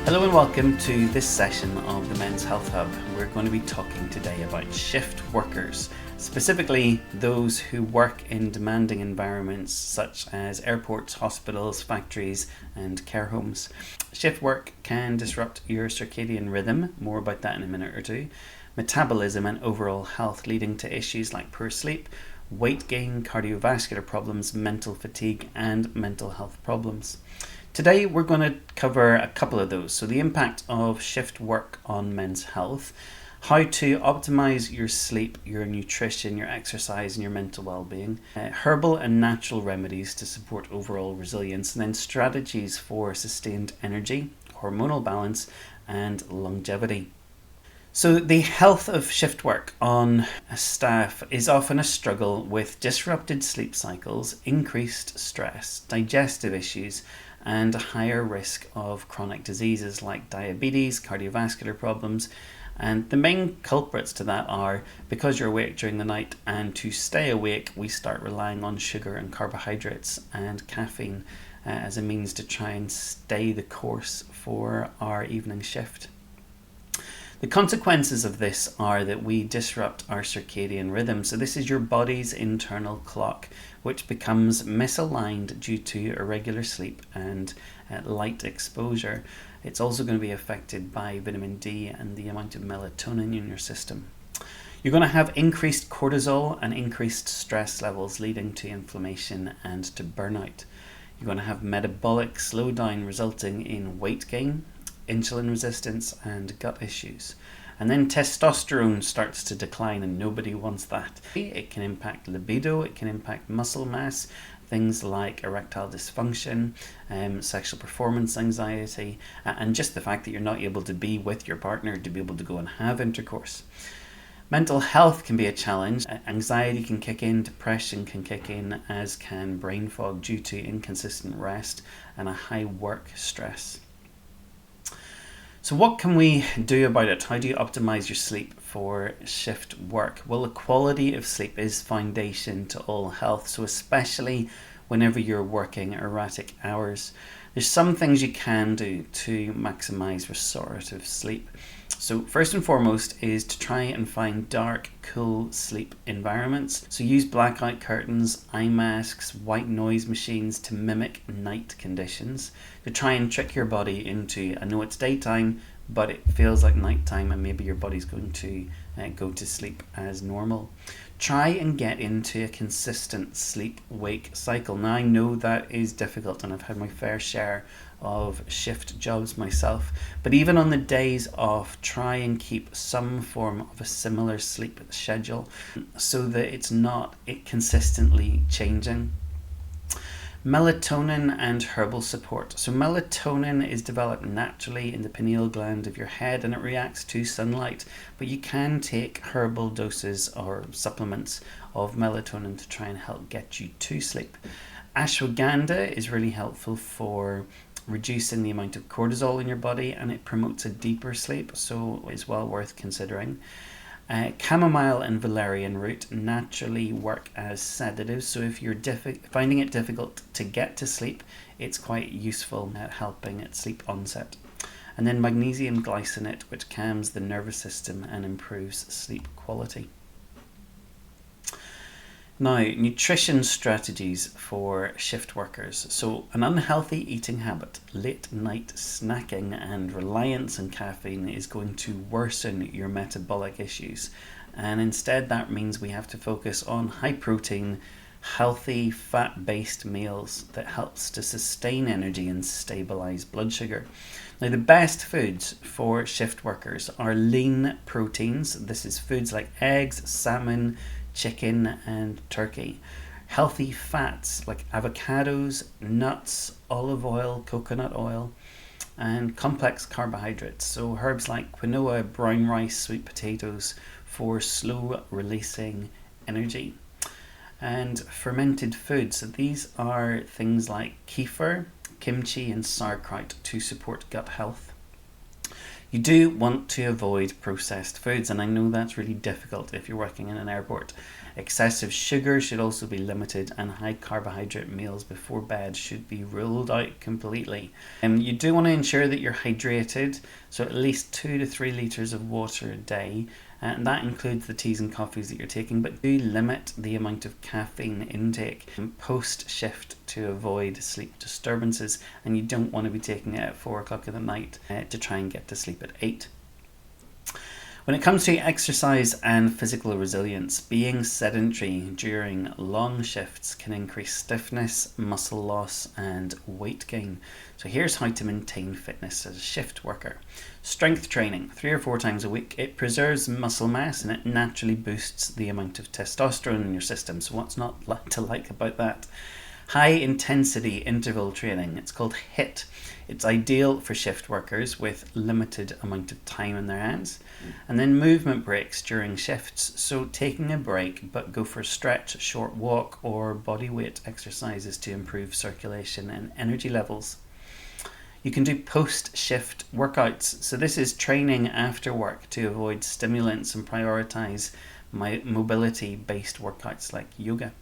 Hello and welcome to this session of the Men's Health Hub. We're going to be talking today about shift workers, specifically those who work in demanding environments such as airports, hospitals, factories and care homes. Shift work can disrupt your circadian rhythm, more about that in a minute or two, metabolism and overall health, leading to issues like poor sleep, weight gain, cardiovascular problems, mental fatigue and mental health problems. Today we're going to cover a couple of those. So the impact of shift work on men's health, how to optimize your sleep, your nutrition, your exercise and your mental well-being, herbal and natural remedies to support overall resilience, and then strategies for sustained energy, hormonal balance and longevity. So the health of shift work on staff is often a struggle with disrupted sleep cycles, increased stress, digestive issues, and a higher risk of chronic diseases like diabetes, cardiovascular problems. And the main culprits to that are because you're awake during the night, and to stay awake we start relying on sugar and carbohydrates and caffeine as a means to try and stay the course for our evening shift. The consequences of this are that we disrupt our circadian rhythm. So this is your body's internal clock, which becomes misaligned due to irregular sleep and light exposure. It's also going to be affected by vitamin D and the amount of melatonin in your system. You're going to have increased cortisol and increased stress levels, leading to inflammation and to burnout. You're going to have metabolic slowdown, resulting in weight gain, insulin resistance and gut issues. And then testosterone starts to decline, and nobody wants that. It can impact libido, it can impact muscle mass, things like erectile dysfunction, sexual performance anxiety, and just the fact that you're not able to be with your partner to be able to go and have intercourse. Mental health can be a challenge. Anxiety can kick in, depression can kick in, as can brain fog due to inconsistent rest and a high work stress. So what can we do about it? How do you optimize your sleep for shift work? Well, the quality of sleep is foundation to all health. So especially whenever you're working erratic hours, there's some things you can do to maximize restorative sleep. So first and foremost is to try and find dark, cool sleep environments. So use blackout curtains, eye masks, white noise machines to mimic night conditions, to try and trick your body into, I know it's daytime, but it feels like nighttime, and maybe your body's going to go to sleep as normal. Try and get into a consistent sleep-wake cycle. Now I know that is difficult, and I've had my fair share of shift jobs myself, but even on the days off, try and keep some form of a similar sleep schedule so that it's not consistently changing. Melatonin and herbal support. So melatonin is developed naturally in the pineal gland of your head, and it reacts to sunlight, but you can take herbal doses or supplements of melatonin to try and help get you to sleep. Ashwagandha is really helpful for reducing the amount of cortisol in your body, and it promotes a deeper sleep, so it's well worth considering. Chamomile and valerian root naturally work as sedatives, so if you're finding it difficult to get to sleep, it's quite useful at helping at sleep onset. And then magnesium glycinate, which calms the nervous system and improves sleep quality. Now, nutrition strategies for shift workers. So an unhealthy eating habit, late night snacking and reliance on caffeine is going to worsen your metabolic issues. And instead that means we have to focus on high protein, healthy fat-based meals that helps to sustain energy and stabilize blood sugar. Now the best foods for shift workers are lean proteins. This is foods like eggs, salmon, chicken and turkey. Healthy fats like avocados, nuts, olive oil, coconut oil, and complex carbohydrates. So herbs like quinoa, brown rice, sweet potatoes for slow releasing energy. And fermented foods. So these are things like kefir, kimchi and sauerkraut to support gut health. You do want to avoid processed foods, and I know that's really difficult if you're working in an airport. Excessive sugar should also be limited, and high carbohydrate meals before bed should be ruled out completely. You do want to ensure that you're hydrated, so at least 2 to 3 litres of water a day, and that includes the teas and coffees that you're taking, but do limit the amount of caffeine intake post shift to avoid sleep disturbances, and you don't want to be taking it at 4 o'clock in the night to try and get to sleep at 8. When it comes to exercise and physical resilience, being sedentary during long shifts can increase stiffness, muscle loss, and weight gain. So here's how to maintain fitness as a shift worker. Strength training, 3 or 4 times a week. It preserves muscle mass and it naturally boosts the amount of testosterone in your system. So what's not to like about that? High intensity interval training, it's called HIIT. It's ideal for shift workers with limited amount of time in their hands. And then movement breaks during shifts. So taking a break, but go for a stretch, a short walk, or body weight exercises to improve circulation and energy levels. You can do post-shift workouts. So this is training after work to avoid stimulants and prioritize mobility-based workouts like yoga.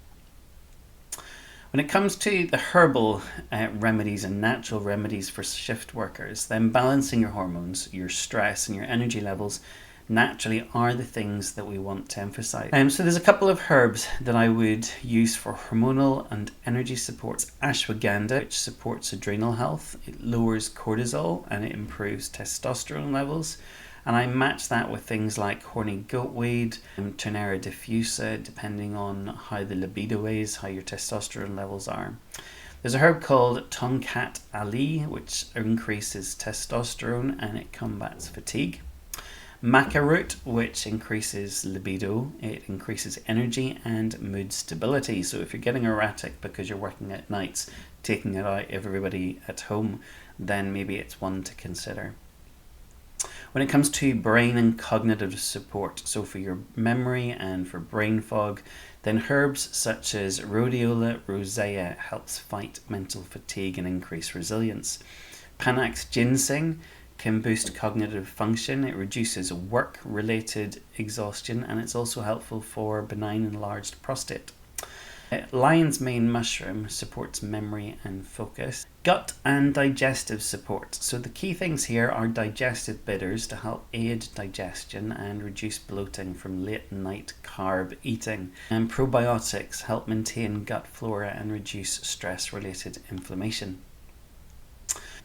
When it comes to the herbal remedies and natural remedies for shift workers, then balancing your hormones, your stress and your energy levels naturally are the things that we want to emphasize. So there's a couple of herbs that I would use for hormonal and energy support. Ashwagandha, which supports adrenal health, it lowers cortisol and it improves testosterone levels. And I match that with things like horny goatweed and Turnera diffusa, depending on how the libido is, how your testosterone levels are. There's a herb called Tongkat Ali, which increases testosterone and it combats fatigue. Maca root, which increases libido, it increases energy and mood stability. So if you're getting erratic because you're working at nights, taking it out of everybody at home, then maybe it's one to consider. When it comes to brain and cognitive support, so for your memory and for brain fog, then herbs such as rhodiola rosea helps fight mental fatigue and increase resilience. Panax ginseng can boost cognitive function, it reduces work-related exhaustion, and it's also helpful for benign enlarged prostate. Lion's mane mushroom supports memory and focus. Gut and digestive support. So the key things here are digestive bitters to help aid digestion and reduce bloating from late night carb eating. And probiotics help maintain gut flora and reduce stress-related inflammation.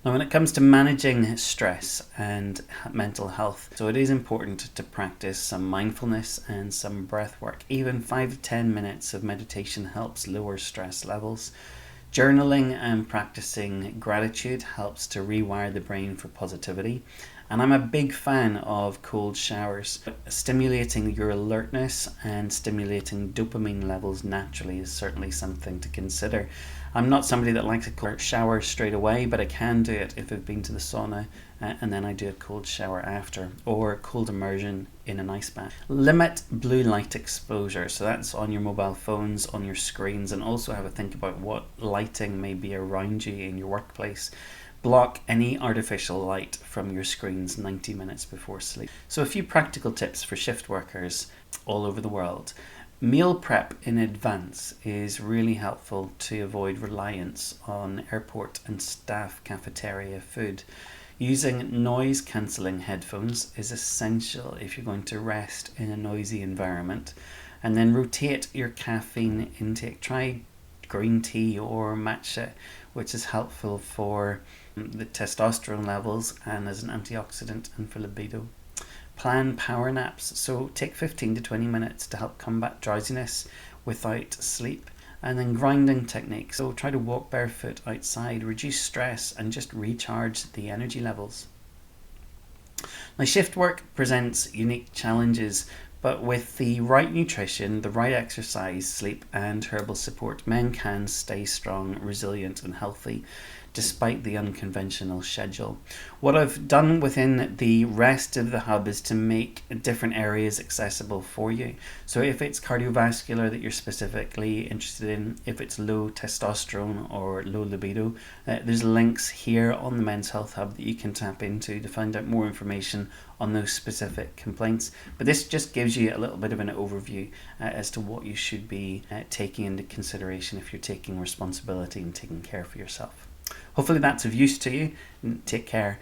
Now, when it comes to managing stress and mental health, so it is important to practice some mindfulness and some breath work. Even 5 to 10 minutes of meditation helps lower stress levels. Journaling and practicing gratitude helps to rewire the brain for positivity. And I'm a big fan of cold showers. Stimulating your alertness and stimulating dopamine levels naturally is certainly something to consider. I'm not somebody that likes a cold shower straight away, but I can do it if I've been to the sauna and then I do a cold shower after, or cold immersion in an ice bath. Limit blue light exposure, so that's on your mobile phones, on your screens, and also have a think about what lighting may be around you in your workplace. Block any artificial light from your screens 90 minutes before sleep. So a few practical tips for shift workers all over the world. Meal prep in advance is really helpful to avoid reliance on airport and staff cafeteria food. Using noise cancelling headphones is essential if you're going to rest in a noisy environment. And then rotate your caffeine intake. Try green tea or matcha, which is helpful for the testosterone levels and as an antioxidant and for libido. Plan power naps, so take 15 to 20 minutes to help combat drowsiness without sleep. And then grinding techniques, so try to walk barefoot outside, reduce stress and just recharge the energy levels. Now, shift work presents unique challenges, but with the right nutrition, the right exercise, sleep and herbal support, men can stay strong, resilient and healthy. despite the unconventional schedule. What I've done within the rest of the hub is to make different areas accessible for you. So if it's cardiovascular that you're specifically interested in, if it's low testosterone or low libido, there's links here on the Men's Health Hub that you can tap into to find out more information on those specific complaints. But this just gives you a little bit of an overview as to what you should be taking into consideration if you're taking responsibility and taking care for yourself. Hopefully that's of use to you. Take care.